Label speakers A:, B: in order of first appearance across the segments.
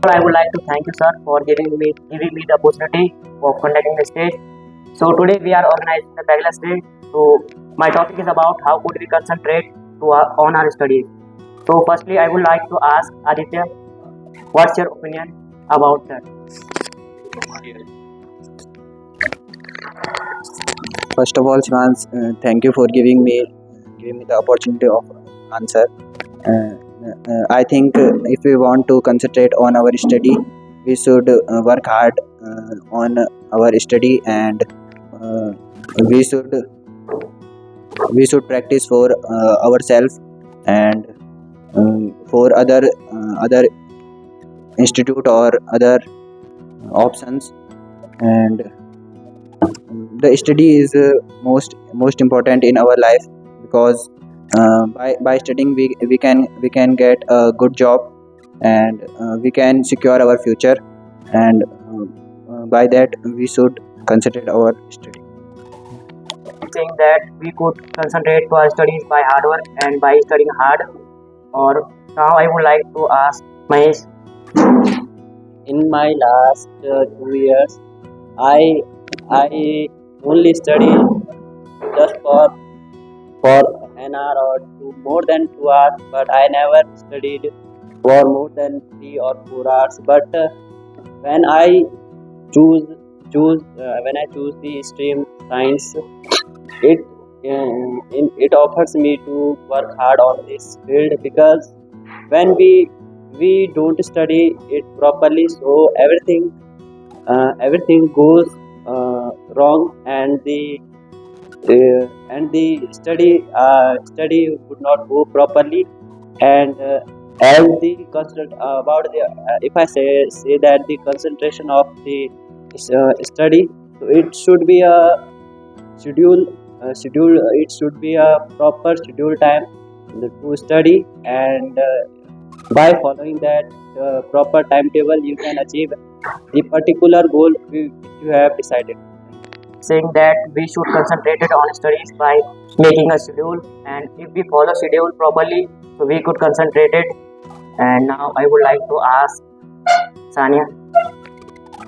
A: I would like to thank you, sir, for giving me the opportunity of conducting the stage. So today we are organizing the Bagla stage. So my topic is about how could we concentrate on our studies. So firstly, I would like to ask Aditya, what's your opinion about that?
B: First of all, Shivans, thank you for giving me the opportunity of answer. I think if we want to concentrate on our study, we should work hard on our study, and uh, we should practice for ourselves, and for other institute or other options. And the study is most important in our life, because by studying we can get a good job, and we can secure our future, and by that we should concentrate our study.
A: Saying that we could concentrate to our studies by hard work and by studying hard. Or now I would like to ask Mahesh.
C: In my last 2 years, I only study just for an hour or two, more than 2 hours, but I never studied for more than 3 or 4 hours. But when I when I choose the stream science, it offers me to work hard on this field, because when we don't study it properly, so everything goes wrong, and the study would not go properly. And as the constant about the if I say that the concentration of the study, so it should be a schedule. It should be a proper schedule time to study, and by following that proper timetable, you can achieve the particular goal which you have decided.
A: Saying that we should concentrate on studies by making a schedule, and if we follow schedule properly, so we could concentrate it. And now I would like to ask Sania.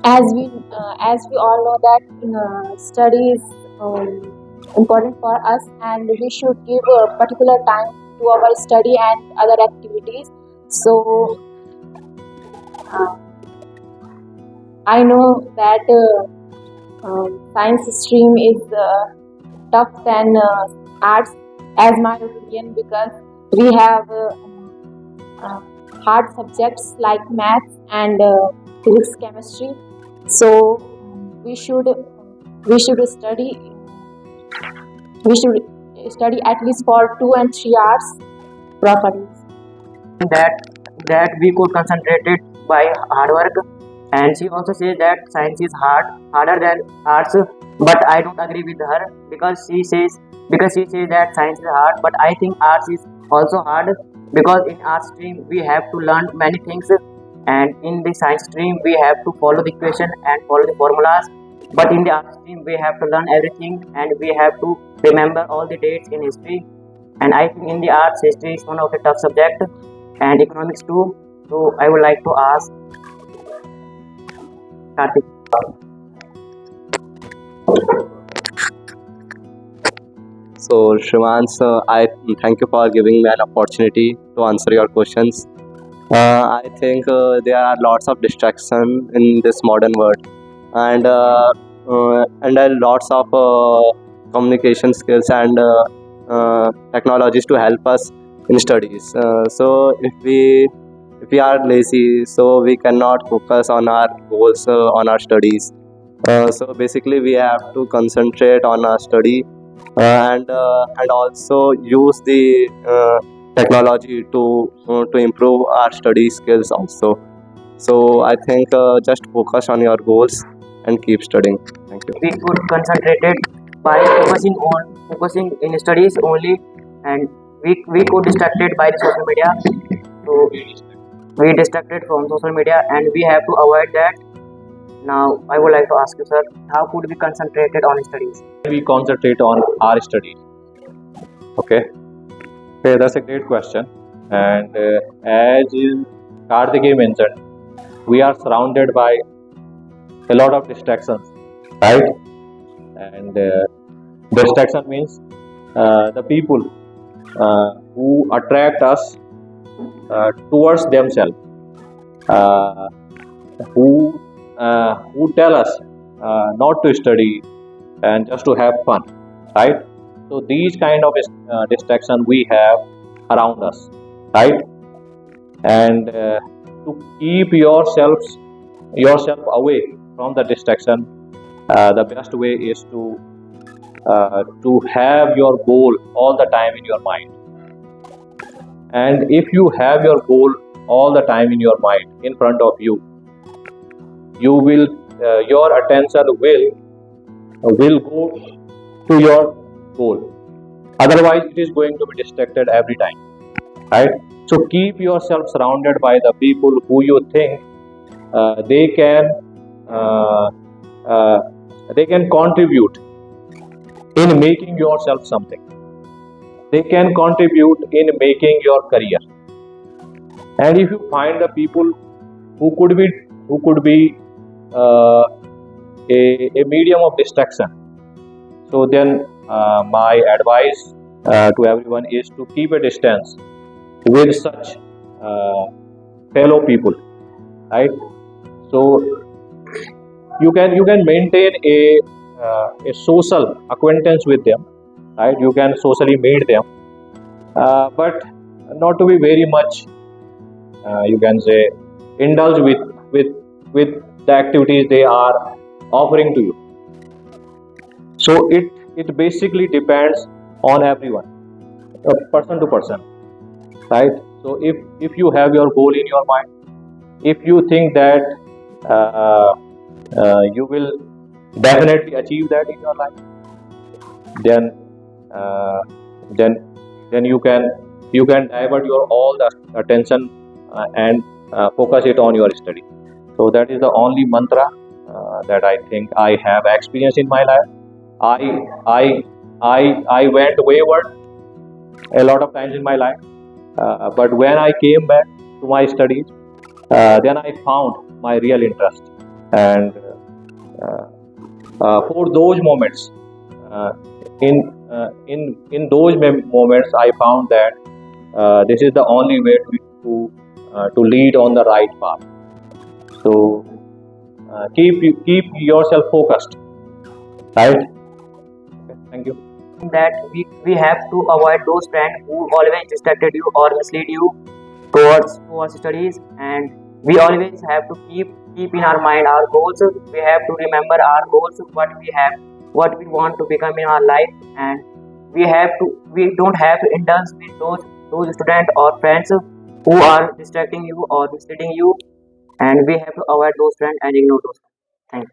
D: As we all know that study is important for us, and we should give a particular time to our study and other activities. So I know that science stream is tough than arts, as my opinion, because we have hard subjects like maths and physics, chemistry. So we should study at least for 2 and 3 hours properly.
A: That we could concentrate it by hard work. And she also says that science is harder than arts, but I don't agree with her, because she says that science is hard, but I think arts is also hard, because in art stream we have to learn many things, and in the science stream we have to follow the equation and follow the formulas. But in the art stream we have to learn everything, and we have to remember all the dates in history. And I think in the arts, history is one of the tough subject, and economics too. So I would like to ask Karthik.
E: So, Shivans, I thank you for giving me an opportunity to answer your questions. I think there are lots of distraction in this modern world, and lots of communication skills and technologies to help us in studies. So, if we are lazy, so we cannot focus on our goals, on our studies. So basically, we have to concentrate on our study, and also use the technology to improve our study skills also. So I think just focus on your goals and keep studying. Thank you.
A: We could concentrate it by focusing in studies only, and we could distracted by the social media. So we distracted from social media, and we have to avoid that. Now I would like to ask you, sir, how could we concentrate on studies?
F: We concentrate on our studies. Okay, that's a great question. And as Karthikeya mentioned, we are surrounded by a lot of distractions, right? And distraction means the people who attract us towards themselves, uh, who tell us not to study and just to have fun, right? So these kind of distraction we have around us, right? And to keep yourself away from the distraction, the best way is to have your goal all the time in your mind. And if you have your goal all the time in your mind in front of you, you will your attention will go to your goal. Otherwise it is going to be distracted every time, right? So keep yourself surrounded by the people who you think they can uh, uh, they can contribute in making yourself something. They can contribute in making your career. And if you find the people who could be uh, a medium of distraction, so then my advice to everyone is to keep a distance with such fellow people, right? So you can maintain a social acquaintance with them, right? You can socially meet them, but not to be very much you can say indulge with the activities they are offering to you. So it basically depends on everyone, person to person, right? So if you have your goal in your mind, if you think that you will definitely achieve that in your life, then uh, then then you can divert your all the attention and focus it on your study. So that is the only mantra that I think I have experienced in my life. I went wayward a lot of times in my life, but when I came back to my studies, then I found my real interest. And uh, for those moments, uh, in those moments, I found that this is the only way to lead on the right path. So keep yourself focused, right? Okay, thank you.
A: that we have to avoid those friends who always distracted you or mislead you towards studies, and we always have to keep in our mind our goals. We have to remember our goals, what we want to become in our life, and we don't have to indulge with those students or friends who are distracting you or misleading you, and we have to avoid those friends and ignore those. Thank you.